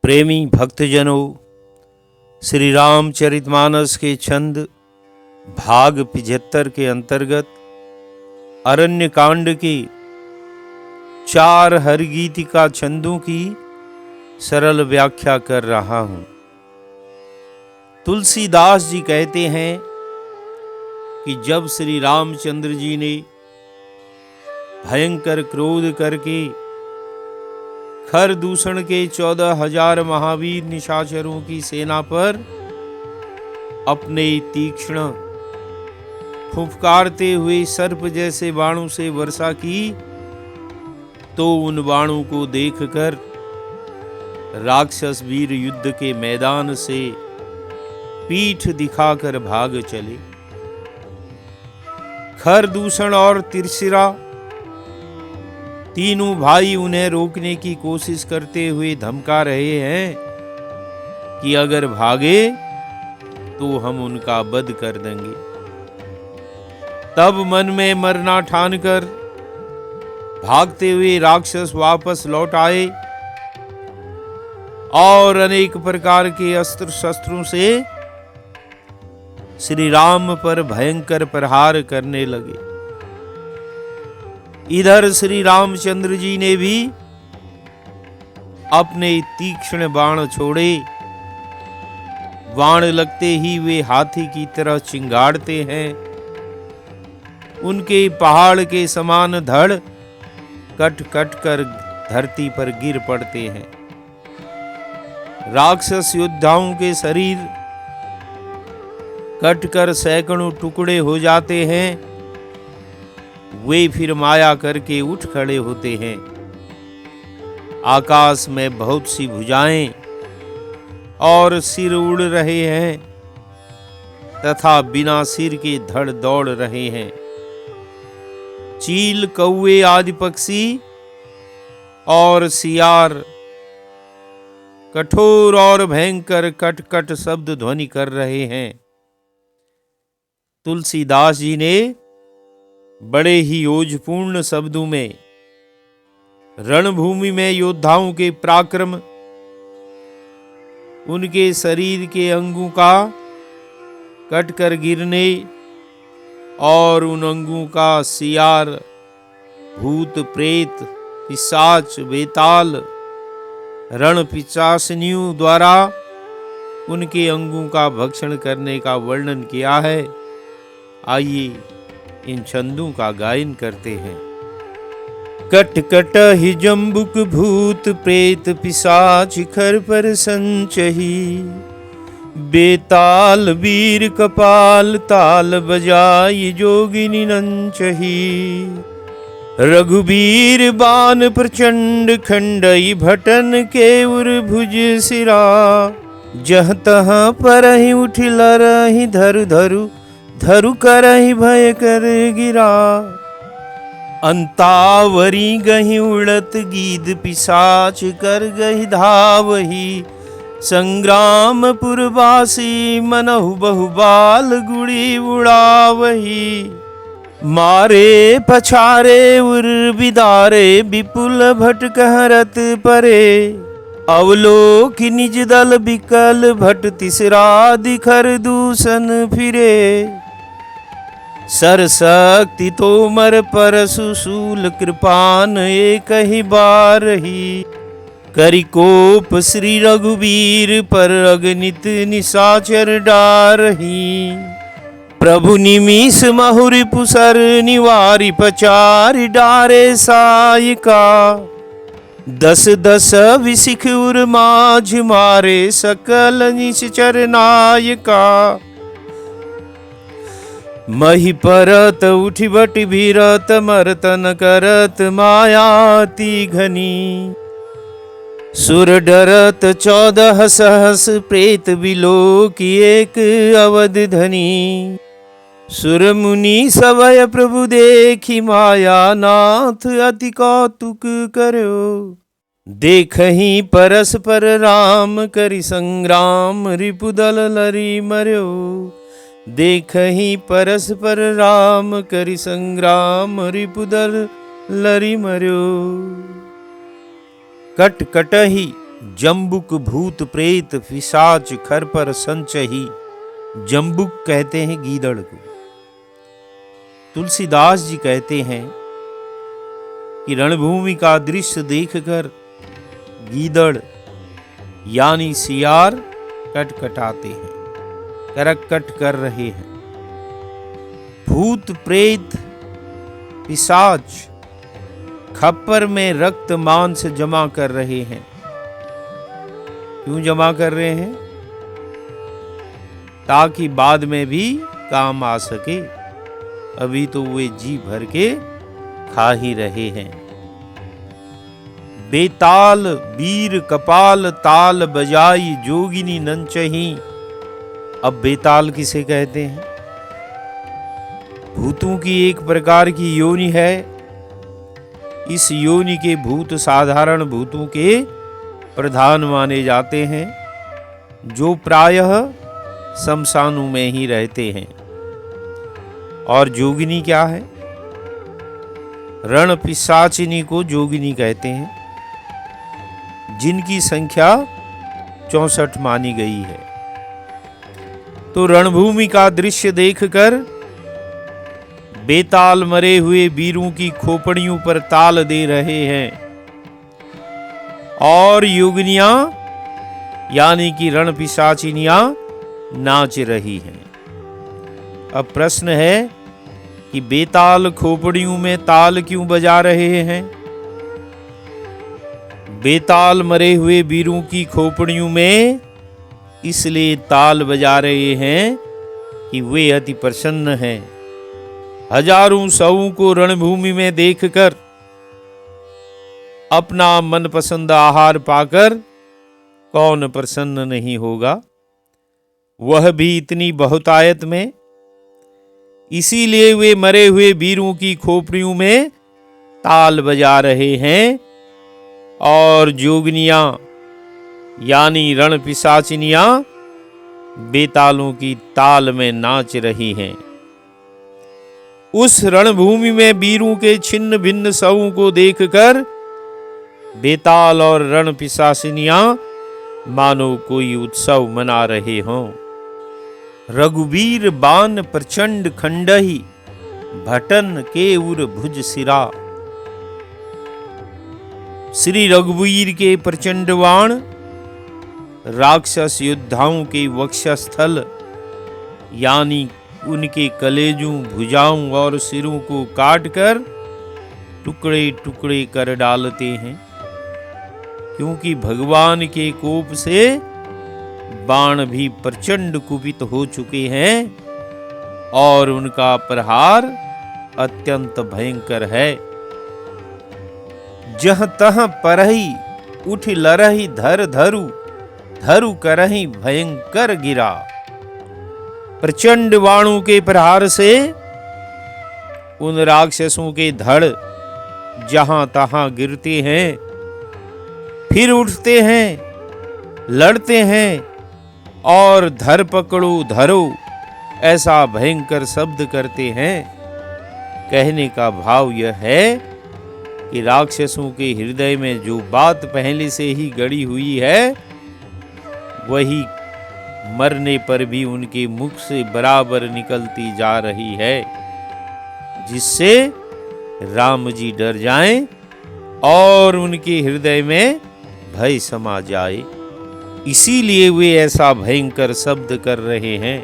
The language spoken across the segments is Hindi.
प्रेमी भक्तजनों, श्री रामचरितमानस के छंद भाग 75 के अंतर्गत अरण्य कांड की 4 हरगीतिका छंदों की सरल व्याख्या कर रहा हूं। तुलसीदास जी कहते हैं कि जब श्री रामचंद्र जी ने भयंकर क्रोध करके खर दूषण के 14,000 महावीर निशाचरों की सेना पर अपने तीक्ष्ण फुफकारते हुए सर्प जैसे बाणों से वर्षा की, तो उन बाणों को देखकर राक्षस वीर युद्ध के मैदान से पीठ दिखाकर भाग चले। खर दूषण और त्रिशिरा तीनों भाई उन्हें रोकने की कोशिश करते हुए धमका रहे हैं कि अगर भागे तो हम उनका वध कर देंगे। तब मन में मरना ठानकर भागते हुए राक्षस वापस लौट आए और अनेक प्रकार के अस्त्र शस्त्रों से श्री राम पर भयंकर प्रहार करने लगे। इधर श्री रामचंद्र जी ने भी अपने तीक्ष्ण बाण छोड़े। बाण लगते ही वे हाथी की तरह चिंगाड़ते हैं। उनके पहाड़ के समान धड़ कट कट कर धरती पर गिर पड़ते हैं। राक्षस योद्धाओं के शरीर कट कर सैकड़ों टुकड़े हो जाते हैं। वे फिर माया करके उठ खड़े होते हैं। आकाश में बहुत सी भुजाएं और सिर उड़ रहे हैं तथा बिना सिर के धड़ दौड़ रहे हैं। चील, कौवे आदि पक्षी और सियार कठोर और भयंकर कट कट शब्द ध्वनि कर रहे हैं। तुलसीदास जी ने बड़े ही ओजपूर्ण शब्दों में रणभूमि में योद्धाओं के पराक्रम, उनके शरीर के अंगों का कटकर गिरने और उन अंगों का सियार, भूत, प्रेत, पिशाच, बेताल, रण पिशाचनियों द्वारा उनके अंगों का भक्षण करने का वर्णन किया है। आइए इन छंदों का गायन करते हैं। कट कट ही जम्बुक भूत प्रेत पिशाच खर पर संचही, बेताल वीर कपाल ताल बजाई जोगिनी नंचही। रघुबीर बान प्रचंड खंडई भटन के उर भुज सिरा, जह तह परहि उठि लरहि धरु धरु धरु करहि भय कर गिरा। अंतावरी गहि उड़त गीद पिशाच कर गहि धावही, संग्राम पुरवासी मनहु बहुबाल गुड़ी उड़ावही। मारे पछारे उर बिदारे विपुल भट कहरत परे, अवलोक निज दल बिकल भट तिसरा दिखर दूषण फिरे। सरशक्ति तोमर परशु शूल कृपान एक ही बार ही, करिकोप श्री रघुवीर पर अगणित निशाचर डारही। प्रभु निमिष महुरि पुसर निवारि पचारि डारे सायिका, 10 10 विशिख उर माझ मारे सकल निश्चर नायका। मही परत उठि बटि भीरत मर्तन करत मायाति घनी, सुर डरत 14 सहस प्रेत बिलोकी एक अवध धनी। सुर मुनि सवय प्रभु देखी माया नाथ अति कौतुक करो, देखहि परस्पर राम करि संग्राम रिपुदल लरि मर्यो। देखहि परस्पर राम करि संग्राम रिपुदल लरि मर्यो। कट कटहि जम्बुक भूत प्रेत पिशाच खर पर संचही। जम्बुक कहते हैं गीदड़ को। तुलसीदास जी कहते हैं कि रणभूमि का दृश्य देखकर गीदड़ यानी सियार कटकटाते हैं, करकट कर रहे हैं। भूत प्रेत पिशाच खप्पर में रक्त मांस जमा कर रहे हैं। क्यों जमा कर रहे हैं? ताकि बाद में भी काम आ सके। अभी तो वे जी भर के खा ही रहे हैं। बेताल वीर कपाल ताल बजाई जोगिनी नंचही। अब बेताल किसे कहते हैं? भूतों की एक प्रकार की योनि है। इस योनि के भूत साधारण भूतों के प्रधान माने जाते हैं, जो प्रायः शमशानों में ही रहते हैं। और जोगिनी क्या है? रण पिशाचिनी को जोगिनी कहते हैं, जिनकी संख्या 64 मानी गई है। तो रणभूमि का दृश्य देखकर बेताल मरे हुए वीरों की खोपड़ियों पर ताल दे रहे हैं और योगिनियां यानी कि रण पिशाचिनियां नाच रही हैं। अब प्रश्न है कि बेताल खोपड़ियों में ताल क्यों बजा रहे हैं? बेताल मरे हुए वीरों की खोपड़ियों में इसलिए ताल बजा रहे हैं कि वे अति प्रसन्न हैं। हजारों सौओं को रणभूमि में देखकर अपना मनपसंद आहार पाकर कौन प्रसन्न नहीं होगा, वह भी इतनी बहुतायत में। इसीलिए वे मरे हुए वीरों की खोपड़ियों में ताल बजा रहे हैं और जोगनियां यानी रण पिशाचिनियां बेतालों की ताल में नाच रही हैं। उस रणभूमि में वीरों के छिन्न भिन्न शवों को देखकर बेताल और रण पिशाचिनियां मानो कोई उत्सव मना रहे हों। रघुवीर बान प्रचंड खंडही भटन के उर भुज सिरा। श्री रघुवीर के प्रचंड बाण राक्षस योद्धाओं के वक्षस्थल यानी उनके कलेजों, भुजाओं और सिरों को काटकर टुकड़े टुकड़े कर डालते हैं, क्योंकि भगवान के कोप से बाण भी प्रचंड कुपित हो चुके हैं और उनका प्रहार अत्यंत भयंकर है। जह तह परही उठ लरही धर धरु, धरु करही भयंकर गिरा। प्रचंड बाणों के प्रहार से उन राक्षसों के धड़ जहां तहां गिरते हैं, फिर उठते हैं, लड़ते हैं और धर पकड़ो धरो ऐसा भयंकर शब्द करते हैं। कहने का भाव यह है कि राक्षसों के हृदय में जो बात पहले से ही गड़ी हुई है, वही मरने पर भी उनके मुख से बराबर निकलती जा रही है, जिससे राम जी डर जाएं और उनके हृदय में भय समा जाए। इसीलिए वे ऐसा भयंकर शब्द कर रहे हैं।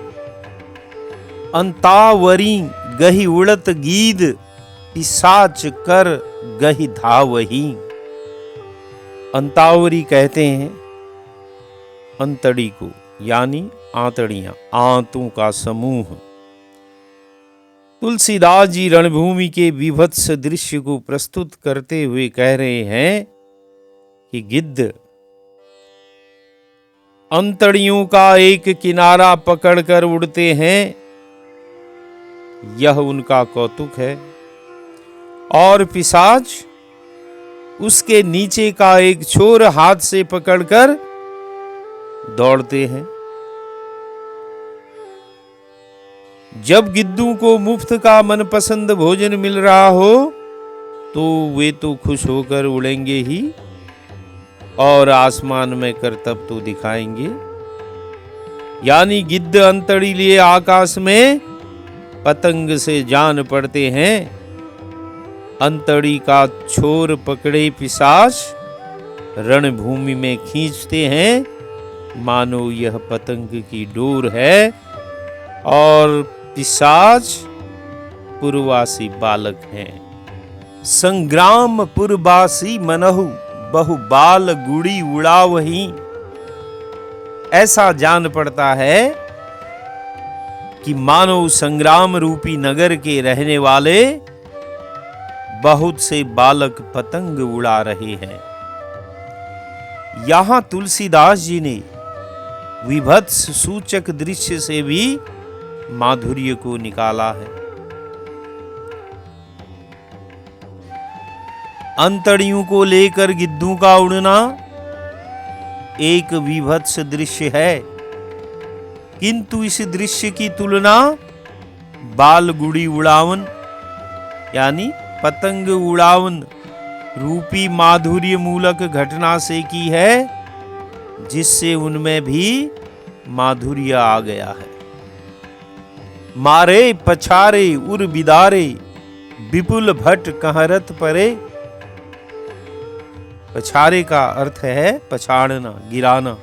अंतावरी गही उड़त गीद पिशाच कर गही धावही। अंतावरी कहते हैं अंतड़ी को, यानी आंतड़ियां, आंतों का समूह। तुलसीदास जी रणभूमि के विभत्स दृश्य को प्रस्तुत करते हुए कह रहे हैं कि गिद्ध अंतड़ियों का एक किनारा पकड़कर उड़ते हैं, यह उनका कौतुक है, और पिशाच उसके नीचे का एक छोर हाथ से पकड़कर दौड़ते हैं। जब गिद्धों को मुफ्त का मनपसंद भोजन मिल रहा हो तो वे तो खुश होकर उड़ेंगे ही, और आसमान में करतब तो दिखाएंगे। यानी गिद्ध अंतड़ी लिए आकाश में पतंग से जान पड़ते हैं। अंतड़ी का छोर पकड़े पिशाच रणभूमि में खींचते हैं, मानो यह पतंग की डोर है और पिशाच पुरवासी बालक हैं। संग्राम पुरवासी मनहु बहु बाल गुड़ी उड़ावही। ऐसा जान पड़ता है कि मानो संग्राम रूपी नगर के रहने वाले बहुत से बालक पतंग उड़ा रहे हैं। यहां तुलसीदास जी ने विभत्स सूचक दृश्य से भी माधुर्य को निकाला है। अंतड़ियों को लेकर गिद्धों का उड़ना एक विभत्स दृश्य है, किंतु इस दृश्य की तुलना बाल गुड़ी उड़ावन यानी पतंग उड़ावन रूपी माधुर्य मूलक घटना से की है, जिससे उनमें भी माधुर्य आ गया है। मारे पछारे उर बिदारे विपुल भट्ट कहरत परे। पछारे का अर्थ है पछाड़ना, गिराना।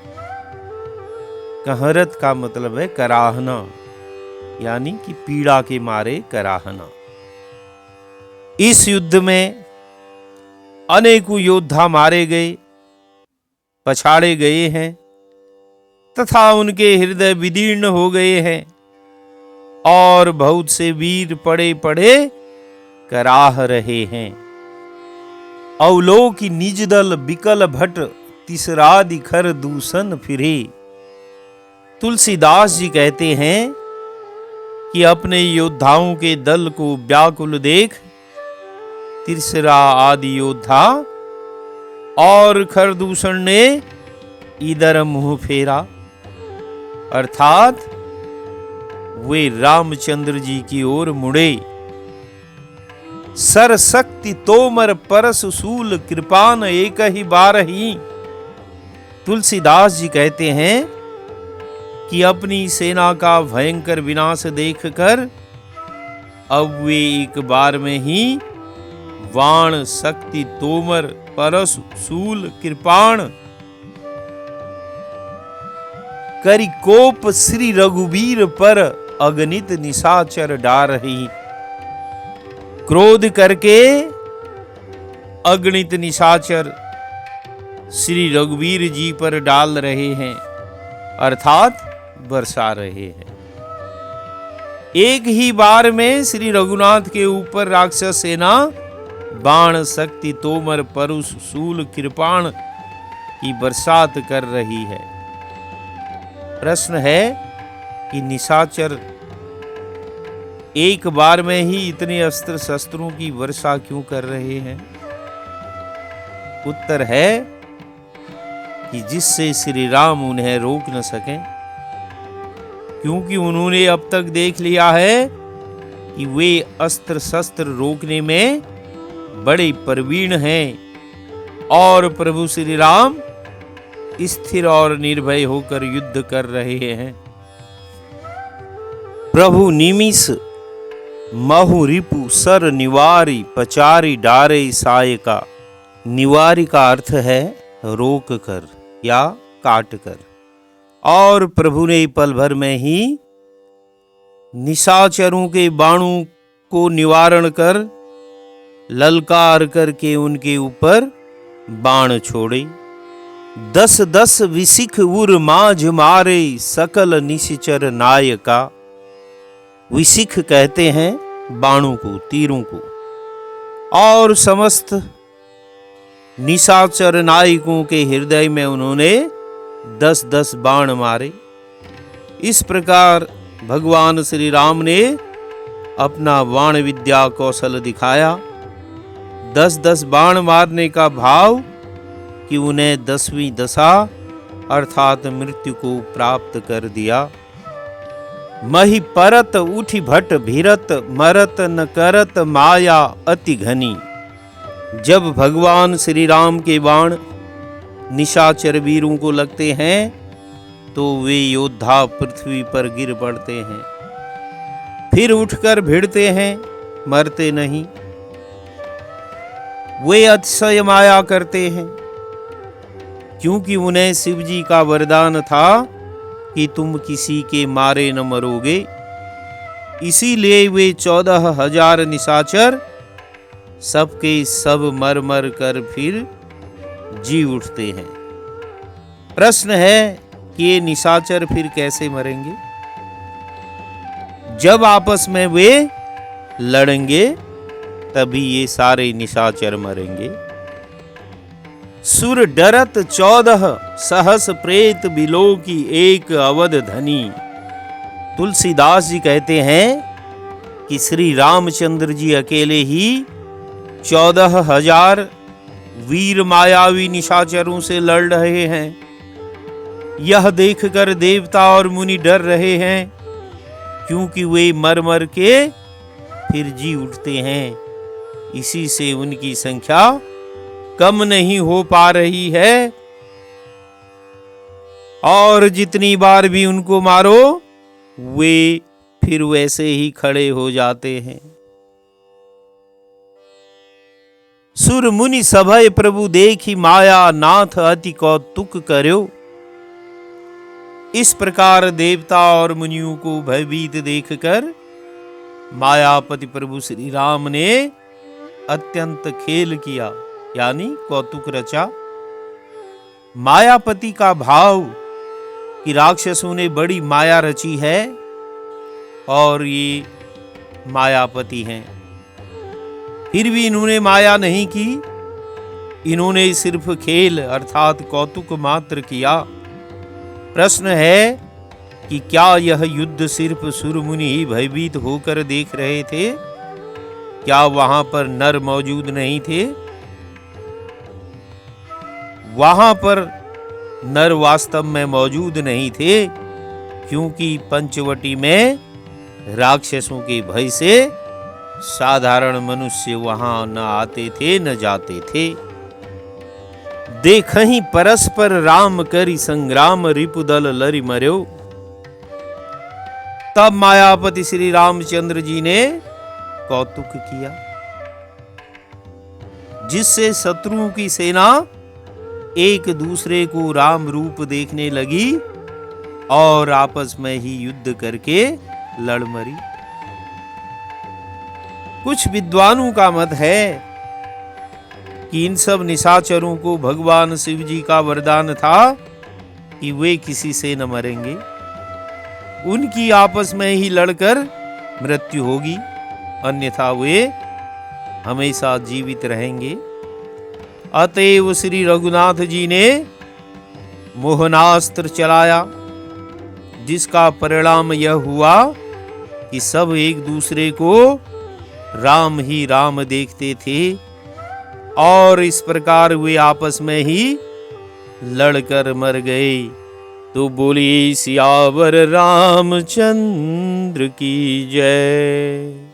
कहरत का मतलब है कराहना, यानी कि पीड़ा के मारे कराहना। इस युद्ध में अनेकों योद्धा मारे गए, पछाड़े गए हैं तथा उनके हृदय विदीर्ण हो गए हैं और बहुत से वीर पड़े पड़े कराह रहे हैं। अवलोकी निज दल बिकल भट तीसरा दिखर दूषण फिरे। तुलसीदास जी कहते हैं कि अपने योद्धाओं के दल को व्याकुल देख तीसरा आदि योद्धा और खरदूषण ने इधर मुंह फेरा, अर्थात वे रामचंद्र जी की ओर मुड़े। सरशक्ति तोमर परस सूल कृपान एक ही बार ही। तुलसीदास जी कहते हैं कि अपनी सेना का भयंकर विनाश देखकर अब वे एक बार में ही वाण शक्ति तोमर परस सूल कृपाण करी कोप श्री रघुवीर पर अगणित निशाचर डारही। क्रोध करके अगणित निशाचर श्री रघुवीर जी पर डाल रहे हैं, अर्थात बरसा रहे हैं। एक ही बार में श्री रघुनाथ के ऊपर राक्षस सेना बाण शक्ति तोमर परुष शूल कृपाण की बरसात कर रही है। प्रश्न है कि निशाचर एक बार में ही इतने अस्त्र शस्त्रों की वर्षा क्यों कर रहे हैं? उत्तर है कि जिससे श्री राम उन्हें रोक न सकें, क्योंकि उन्होंने अब तक देख लिया है कि वे अस्त्र शस्त्र रोकने में बड़े प्रवीण हैं और प्रभु श्री राम स्थिर और निर्भय होकर युद्ध कर रहे हैं। प्रभु निमिष महु रिपु सर निवारी पचारी डारे सायका। निवारी का अर्थ है रोक कर या काट कर, और प्रभु ने पल भर में ही निशाचरों के बाणों को निवारण कर ललकार करके उनके ऊपर बाण छोड़े। 10-10 विसिख उर माझ मारे सकल निशिचर नायका। विसिख कहते हैं बाणों को, तीरों को, और समस्त निशाचर नायकों के हृदय में उन्होंने 10-10 बाण मारे। इस प्रकार भगवान श्री राम ने अपना बाण विद्या कौशल दिखाया। 10-10 बाण मारने का भाव कि उन्हें 10वीं दशा अर्थात मृत्यु को प्राप्त कर दिया। मही परत उठी भट भीरत मरत न करत माया अति घनी। जब भगवान श्री राम के बाण निशाचर वीरों को लगते हैं तो वे योद्धा पृथ्वी पर गिर पड़ते हैं, फिर उठकर भिड़ते हैं, मरते नहीं। वे अतिशय माया करते हैं, क्योंकि उन्हें शिव जी का वरदान था कि तुम किसी के मारे न मरोगे। इसीलिए वे 14,000 निशाचर सबके सब मर मर कर फिर जी उठते हैं। प्रश्न है कि ये निशाचर फिर कैसे मरेंगे? जब आपस में वे लड़ेंगे तभी ये सारे निशाचर मरेंगे। सुर डरत 14 सहस प्रेत बिलो की एक अवध धनी। तुलसीदास जी कहते हैं कि श्री रामचंद्र जी अकेले ही 14,000 वीर मायावी निशाचरों से लड़ रहे हैं। यह देखकर देवता और मुनि डर रहे हैं, क्योंकि वे मर मर के फिर जी उठते हैं। इसी से उनकी संख्या कम नहीं हो पा रही है, और जितनी बार भी उनको मारो वे फिर वैसे ही खड़े हो जाते हैं। सुर मुनि सभय प्रभु देखी माया, नाथ अति कौतुक कर्यो। इस प्रकार देवता और मुनियों को भयभीत देखकर मायापति प्रभु श्री राम ने अत्यंत खेल किया, यानी कौतुक रचा। मायापति का भाव कि राक्षसों ने बड़ी माया रची है और ये मायापति हैं, फिर भी इन्होंने माया नहीं की। इन्होंने सिर्फ खेल अर्थात कौतुक मात्र किया। प्रश्न है कि क्या यह युद्ध सिर्फ सुरमुनि ही भयभीत होकर देख रहे थे? क्या वहां पर नर मौजूद नहीं थे? वहां पर नर वास्तव में मौजूद नहीं थे, क्योंकि पंचवटी में राक्षसों के भय से साधारण मनुष्य वहां न आते थे न जाते थे। देखहि परस्पर राम करि संग्राम, रिपुदल लरि मर्यो। तब मायापति श्री रामचंद्र जी ने कौतुक किया, जिससे शत्रुओं की सेना एक दूसरे को राम रूप देखने लगी और आपस में ही युद्ध करके लड़ मरी। कुछ विद्वानों का मत है कि इन सब निशाचरों को भगवान शिव जी का वरदान था कि वे किसी से न मरेंगे, उनकी आपस में ही लड़कर मृत्यु होगी, अन्यथा वे हमेशा जीवित रहेंगे। अतएव श्री रघुनाथ जी ने मोहनास्त्र चलाया, जिसका परिणाम यह हुआ कि सब एक दूसरे को राम ही राम देखते थे, और इस प्रकार वे आपस में ही लड़कर मर गए। तो बोलिए सियावर रामचंद्र की जय।